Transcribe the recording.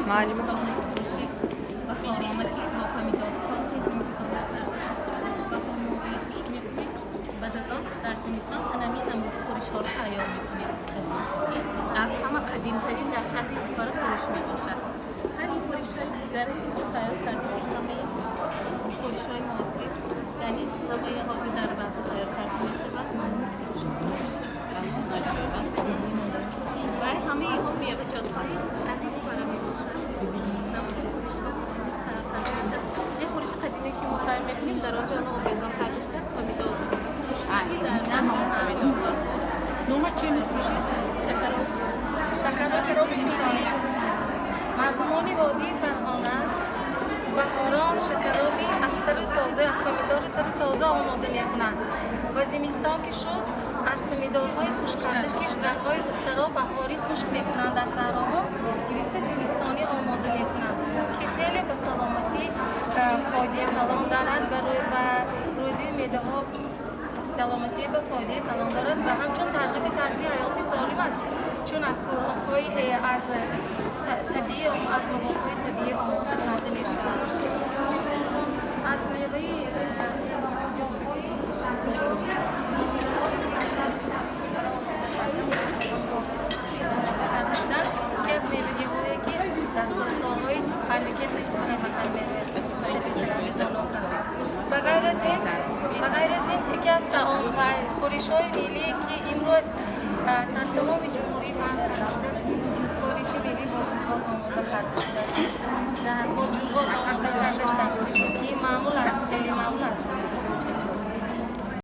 معلومه. و حرامتی با پمیدار که زمستان و همه خوش میکنید. بعد از آن در زمستان هنمی نمود خورش ها رو تیار میکنید. از همه قدیم ترین در شهر اصفهان خورش میباشد. همین خورش های دیگر که تیار کردیم همه خورش های معاصر، یعنی همه حاضر در بعد تیار کرده میشود. و همه اینها میوه‌جات های شهر اصفهان میباشد. نماسی خورش ها تیار کرده میشد. یه خورش قدیمی که ما تیار میکنیم در آنجا نام بیزان کردشته است پمیدار. خوشگلی در نومش چی می‌فروشید؟ شکراب زمستانی. مردمان وادی فرغانه بهاران شکرابی از تر تازه از پمیدار تر تازه آماده میکنند و زمستان که شد از پمیدارهای خشک‌کردش که زنهای دخترها بهاری خشک میکنند در صحراها گرفته زمستانی آماده میکنند که خیلی به سلامتی فایده کلان دارد و روی معده ها سلامتی به فایده کلان دارد و همچون ترغیب طرز حیاتی سالم است چون از خوراک‌های از طبیعی از موادهای طبیعی آماده کرده می‌شود. از میوه جنسی و موادهای کردن که از میوه‌هایی که در سال‌های مملکت استفاده می‌شود. به غیر از این یکی از طعام و خورش‌های ملی که امروز در تمام جمهوری خورش ملی با جوجه‌ها آماده کرده شده. با جوجه‌ها آماده کرده شده که معمول است، خیلی معمول است.